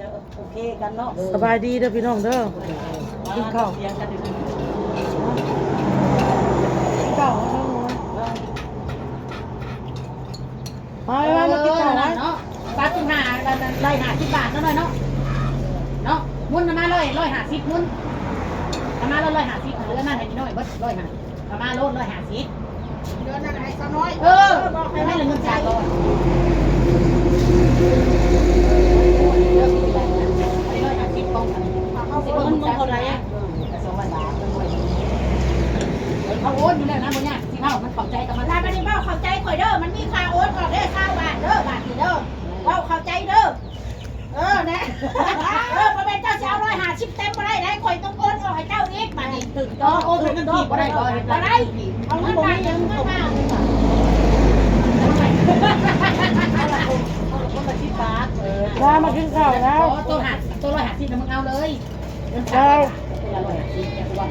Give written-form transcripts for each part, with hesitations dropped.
จะโอเคกันเนาะสบายดีเด้อพี่น้องเด้อกินข้าวเสียงกันอยู่กินข้าวมากินข้าวนะเนาะปลาตุ้งหาเลย50 บาทเนาะเนาะเนาะมุนมาเลย150มุนมา150เหลือนั่นให้น้อยเบิด150มาโล150เดือนนั้นให้ซะน้อยให้ไม่ละเงินจ่ายก่อน150ป้องกันมันเท่าไหร่อ่ะ200 บาทเขาโอนอยู่แล้วนะบ่ยากสิเฮามันเข้าใจกับมันถ้าบ่ได้เว้าเข้าใจข่อยเด้อมันมีค่าโอนออกเด้อค่าบาทเด้อบาทนี่เด้อเว้าเข้าใจเด้อนะบ่แม่นเจ้าสิเอา150เต็มบ่ได้ข่อยต้องโอนออกให้เจ้าอีกบาดนี้ถึงต้องโอนเป็นเงินกี่บ่ได้บ่ได้เอาเงินบาทยังเงินบาทมากินข้าวแล้ว ตัว150นะมึงเอาเลยเงินเจ่ายอา 150เนี่ยตัว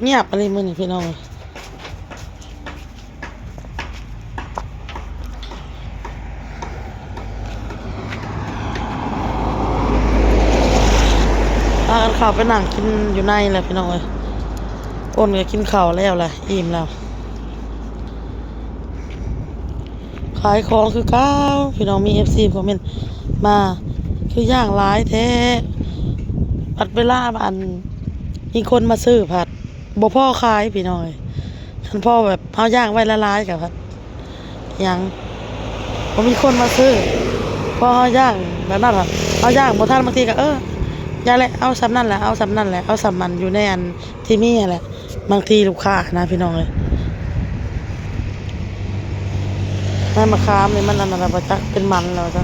เงียบอะไรมื้อนี้พี่น้องข้าวไปนั่งกินอยู่ในแหละพี่น้องเอ้ยอ้นก็กินข้าวแล้วแหละอิ่มแล้วขายของคือเก้าพี่น้องมี FC คอมเมนต์มาคือย่างหลายแท้ผัดเวลาอันมีคนมาซื้อผัดบ่พ่อขายพี่น้องเอ้ยท่านพ่อแบบเอาย่างไว้ละลายกับผัดยังบ่มีคนมาซื้อพอเอาย่างแบบนั้นผัดเอาย่างบ่ทันบางทีก็อย่าแหละเอาสำนั่นแหละเอาสำนั่นแหละเอาสำมันอยู่ในอันที่มีแหละบางทีลูกค้านะพี่น้องเอ้ยแม่มะขามนี่มันอันนั้นบ่จักเป็นมันแล้วจ้ะ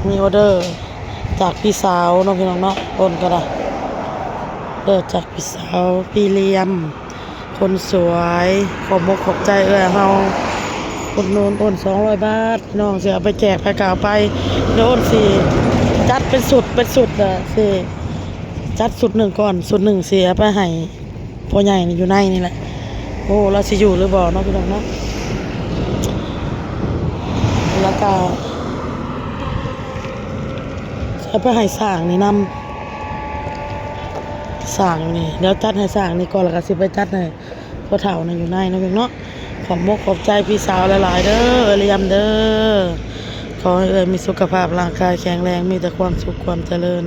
มีออเดอร์จากพี่สาวเนาะพี่น้องเนาะโอนก็ได้จากพี่สาวพี่เลี้ยมคนสวยขอบมกขอบใจเฮาอุดหนุนโอน200 บาทพี่น้องสิเอาไปแจกไปกล่าวไปเดี๋ยวโอนสิจัดเป็นสุดอ่ะสิจัดสุด1ก่อนสุด1สิเอาไปให้พ่อใหญ่นี่อยู่ในนี่แหละโอ้เราสิอยู่หรือบ่เนาะพี่น้องเนาะแล้วก็เอาไปให้สร้างนี่นำสร้างนี่เดี๋ยวจัดให้สร้างนี่ก่อนแล้วก็สิไปจัดให้พ่อเฒ่านั่นอยู่ในนะเพียงเนาะขอบมกขอบใจพี่สาวหลายๆเด้อเรียมเด้อขอให้มีสุขภาพร่างกายแข็งแรงมีแต่ความสุขความเจริญ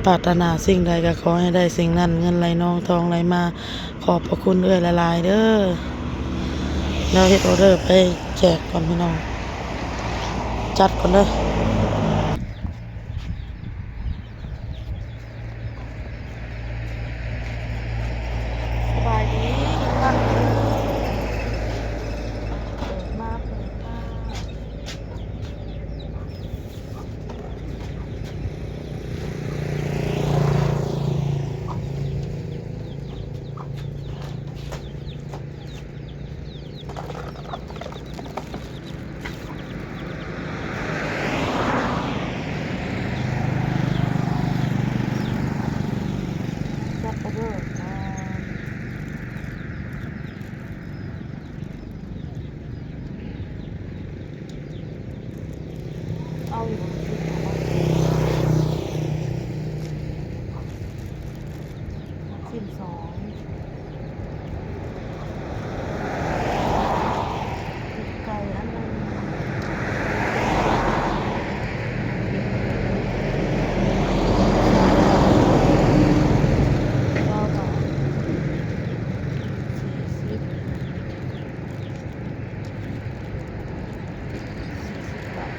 ปรารถนาสิ่งใดก็ขอให้ได้สิ่งนั้นเงินไหลนองทองไหลมาขอบพระคุณหลายๆเด้อเราเฮ็ดออเดอร์ไปแจกก่อนพี่น้องจัดก่อนเด้อสบายดีค่ะเปิดมาจัดออเดอร์เอาอยู่12ไก่อันนึงเราก็40 บาท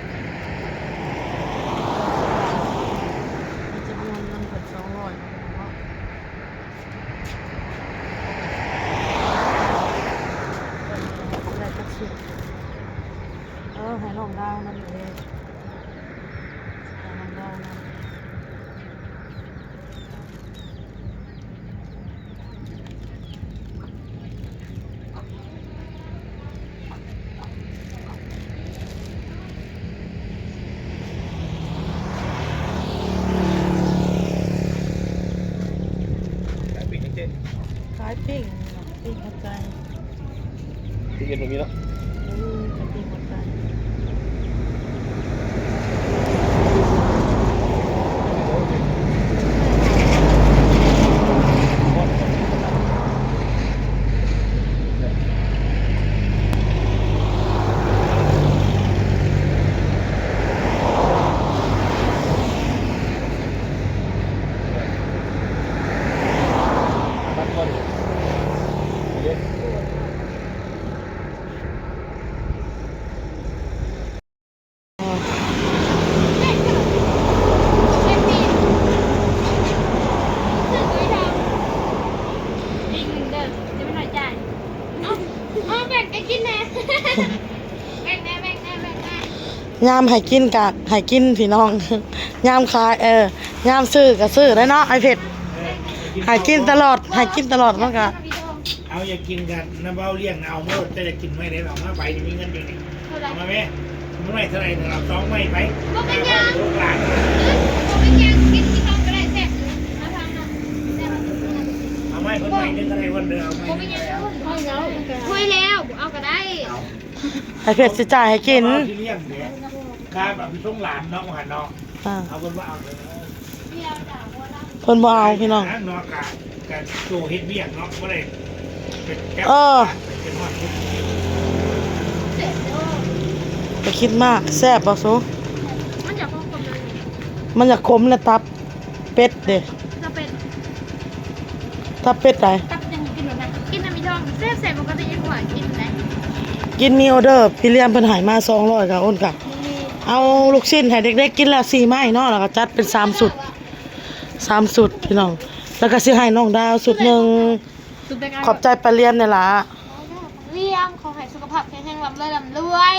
มีจำนวนเงินเกือบ200นะพี่น้องเนาะได้จักสิให้น้องดาวนั่นเลยให้น้องดาวนั่นขายปิ้งเนาะปิ้งหัวใจ ที่เย็นตรงนี้เนาะ จะปิ้งหัวใจตั้งก่อนเย็น ยามให้กินกะให้กินพี่น้อง ยามขายยามซื้อก็ซื้อได้เนาะไอ้เผ็ดให้กินตลอดให้กินตลอดมันก็ เอาอย่ากินกันน้ำเบ้าเลี้ยงเอาเมื่อจะกินไม่ได้หรอกมาไปจะมีเงินอยู่นี่เอามาไหมไม่เท่าไรเราต้องไม่ไปลูกหลานเอาไม่คนไม่นึกอะไรวันเดียวเอาไม่ คุยแล้วเอาก็ได้ ไอ้เผ็ดสิจ่ายให้กิน ที่เลี้ยงเดี๋ยวข้าแบบลูกหลานน้องหันน้อง อ่า เอาคนว่าเอาเลย เพิ่นบ่เอาพี่น้อง น้องกับโจเฮ็ดเบี้ยน้องก็เลยเป็นแก้วเป็นหอดทุก ไปคิดมากแซ่บบ่ซู มันจะพ้องกลมเลย มันอยากขมและตับเป็ดเด้ จะเป็น ตับเป็ดได้ ตับยังกินแบบนั้นกินน้ำมีทองแซ่บแซ่บปกติยังหวานกินนะ กินมีออเดอร์พี่เลี้ยงเพิ่นให้มา200ค่ะอ้นกะเอาลูกชิ้นให้เด็กๆกินแล้ว4ไม้เนาะแล้วก็จัดเป็น3สุด3สุดพี่น้องแล้วก็สิให้น้องดาวสุดหนึง สุดเป็นไง ขอบใจปลาเลียนนี่ล่ะ เลี้ยงขอให้สุขภาพแข็งแรงลำเลยลำรวย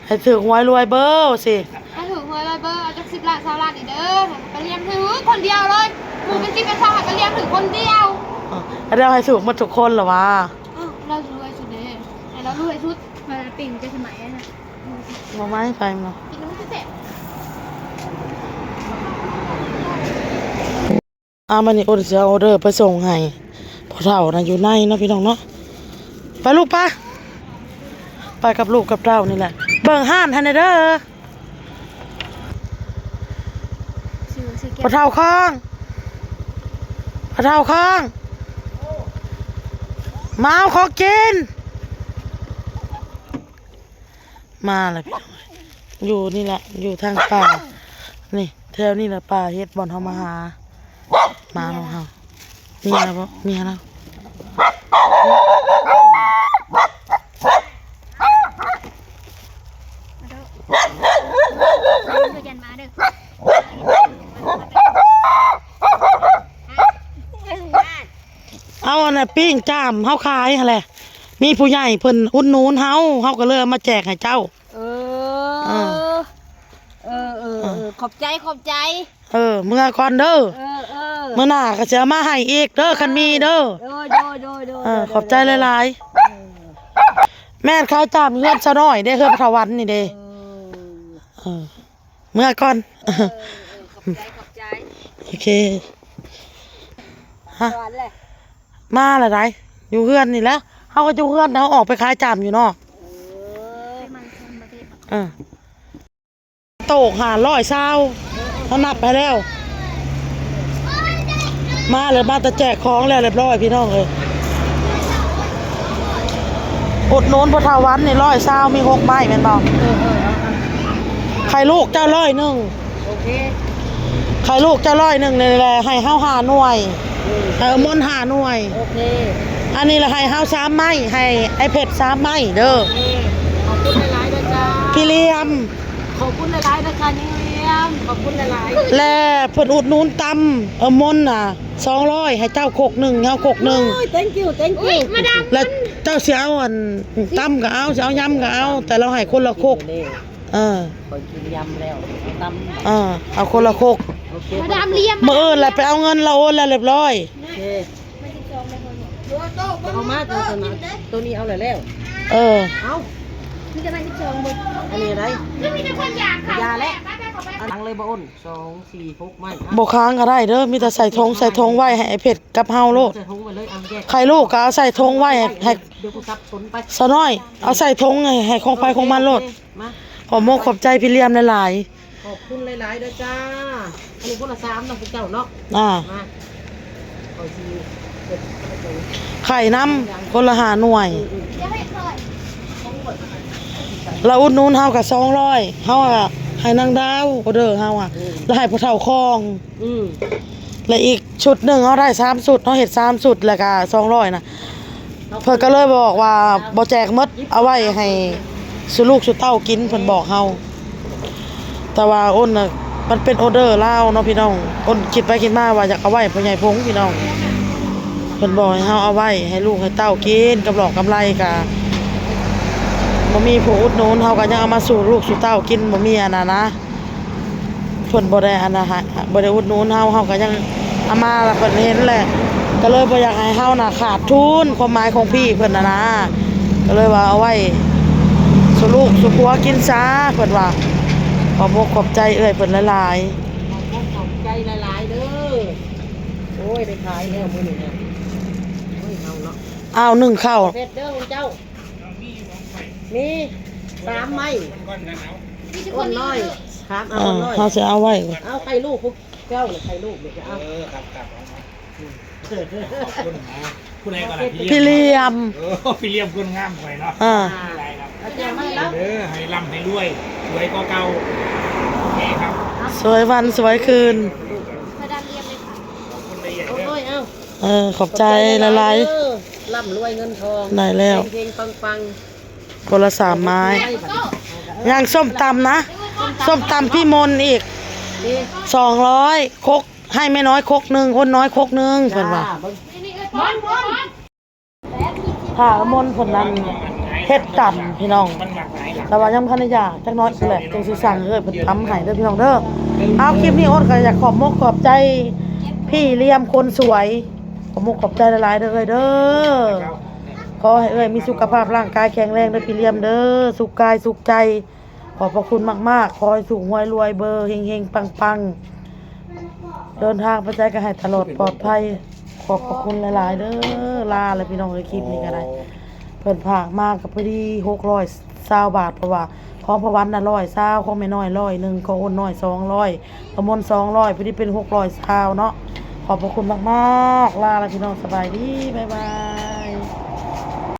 ให้ถือหวยรวยเบ้อสิ ให้ถือหวยเลยเบอร์เอาจาก10 ล้าน20 ล้านอีกเด้อไปเลี้ยงถือคนเดียวเลยกูเป็น10 เป็น20ก็เลี้ยงถือคนเดียว เดี๋ยวให้ถูกหมดทุกคนเหรอวะ เรารวยสุดเลยให้เรารวยสุดมาปิ่งจะสมัยนะ บ่ไม้ไปเนาะ กินน้ำเสร็จ มันนี่อ้นสิเอาออเดอร์ไปส่งให้พ่อเฒ่าน่ะอยู่ในเนาะพี่น้องเนาะไปลูกปะไปกับลูกกับเต้านี่แหละเบิ่งห้านให้หน่อยเด้อ ซื้อแก้ พ่อเฒ่าข้างพ่อเฒ่าข้างมาเอาของกินมาเลยพี่น้องอยู่นี่แหละอยู่ทางป่านี่แ ถวๆนี่แหละป่าเฮ็ดบ่อนเฮามาหามาของเฮามีอะไรบ่มีอะไร ยันมาเด้อ เอาอันน่ะปิ้งจ้ามเฮาขายหั่นแหละมีผู้ใหญ่เพิ่นอุดหนุนเฮาก็เลยเอามาแจกให้เจ้าขอบใจเมื่อก่อนเด้อเมื่อหน้าก็สิเอามาให้อีกเด้อคันมีเด้อขอบใจหลายๆแม่นขายจ้ามเฮือนซะน้อยเด้อเฮือนพระวันนี่เด้เมื่อก่อนขอบใจ โอเคฮะมาละไรอยู่เฮือนนี่แหล้วเฮาก็อยู่เฮือนเฮาออกไปขายจ้ามอยู่นอกโตก500เช้าเขานับไปแล้วมาเลยมาแต่แจกของแล้วเรียบร้อยพี่น้องเลยอุดหนุนพุทธวันนี่100เช้ามี6ไม้แม่นบ่ไข่ลูกเจ้า100นึงโอเค ไข่ลูกเจ้า100นึงนี่แหละให้เฮา5หน่วยให้มน5หน่วยโอเคอันนี้ละให้เฮา3ไม้ให้ไอ้เพชร3ไม้เด้อขอบคุณหลายๆนะจ๊ะพี่เลี้ยมขอบคุณหลายๆนะคะนี่เลี้ยมขอบคุณหลายๆและเพิ่นอุดหนุนตำมนน่ะ200ให้เจ้าคกหนึ่งเฮาคกหนึ่ง thank you มาดาม แล้วเจ้าสิเอาอันตำก็เอาสิเอายำก็เอาแต่เราให้คนละคกคอยกินยำแล้วตำเอาคนละคกมาดามเลี้ยมมื้ออื่นแหละไปเอาเงินเราโอนแล้วเรียบร้อยโอเคเอามาตัวนี้เอาแล้วเอามีแต่มัน12มื้ออันนี้อะไรมีแต่คนอยากค่ะยาแล้วตั้งเลยบ่อ้น2 4 6ไม้บ่ค้างก็ได้เด้อมีแต่ใส่ธงไว้ให้ไอ้เพชรกับเฮาโลดใส่ธงไว้เลยเอาแยกใครลูกก็เอาใส่ธงไว้ให้เดี๋ยวกูซับสนไปซะน้อยเอาใส่ธงให้ของไปของมันโลดขอมกขอบใจพี่เลี้ยมหลายๆขอบคุณหลายๆเด้อจ้าอันนี้คนละ3เนาะพวกเจ้าเนาะมาขอสิไข่น้ำคนละ5หน่วยเราอุดหนุนเฮากับ200เฮาอ่ะให้นางดาวออเดอร์เฮาอ่ะแล้วให้ผู้เฒ่าคองแล้วอีกชุดหนึ่งเฮาได้3ชุดเฮาเฮ็ด3ชุดแล้วก็200นะเพิ่นก็เลยบอกว่าบ่แจกหมดเอาไว้ให้สุลูกสุเต้ากินเพิ่นบอกเฮาแต่ว่าอ้นน่ะมันเป็นออเดอร์ลาวเนาะพี่น้องอ้นคิดไปคิดมาว่าอยากเอาไว้พ่อใหญ่พงพี่น้องเพิ่นบอกให้เฮาเอาไว้ให้ลูกให้เต้ากินกำหลอกกำไรก็บ่มีผู้อุดหนุนเฮาก็ยังเอามาสู่ลูกสู่เต้ากินบ่มีอันนั้นนะเพิ่นบ่ได้อันน่ะบ่ได้อุดหนุนเฮาก็ยังเอามาแล้วเพิ่นเห็นแหละก็เลยบ่อยากให้เฮาน่ะขาดทุนความหมายของพี่เพิ่นน่ะนะก็เลยว่าเอาไว้สู่ลูกสู่ผัวกินซะเพิ่นว่าขอบอกขอบใจเอ้ยเพิ่นหลายๆขอบใจหลายๆเด้อโอ้ยได้ขายแล้วมื้อนี้นะโอ้ยเอาเนาะอ้าว1ข้าวเพชรเด้อเจ้ามี3ไม้อ้นน้อยครับเอาน้อยเฮาสิเอาไว้เอาไข่ลูกพวกเจ้าไข่ลูกเดี๋ยวจะเอาครับคุณไหนก่อนพี่เลี้ยมพี่เลี้ยมคุณงามไว้เนาะให้ร่ำให้รวยสวยก็เก่าโอเคครับสวยวันสวยคืนมาดามเลี้ยมเลยค่ะขอบคุณละเอียดเอาขอบใจหลายๆร่ำรวยเงินทองได้แล้วเพลงปังคนละ3ไม้ย่างส้มตำนะส้มตำพี่มนอีก200คกให้แม่น้อยคกนึงคนน้อยคกนึงเพิ่นว่าถ้ามนเพิ่นนั้นเฮ็ดกันพี่น้องแต่ว่ายังพันอยากจักน้อยสิแหละจังสิสั่งเพิ่นทำให้เด้อพี่น้องเด้อเอาคลิปนี้โอ๊ตก็อยากขอบมกขอบใจพี่เลี้ยมคนสวยขอบมกขอบใจหลายๆเด้อเด้อขอให้เอ้ยมีสุขภาพร่างกายแข็งแรงเด้อพี่เลี้ยมเด้อสุขกายสุขใจขอบพระคุณมากๆขอให้สุขหวยรวยเบอร์เฮงๆปังๆเดินทางไปใจก็ให้ตลอดปลอดภัยขอบพระคุณหลายๆเด้อลาเลยพี่น้องในคลิปนี้ก็ได้เพิ่นฝากมากับพอดี620บาทเพราะว่าของพระวันน่ะ120ของแม่น้อย100นึงของอ้นน้อย200กระมน200พอดีเป็น620เนาะขอบพระคุณมากๆลาแล้วพี่น้องสบายดีบ๊ายบาย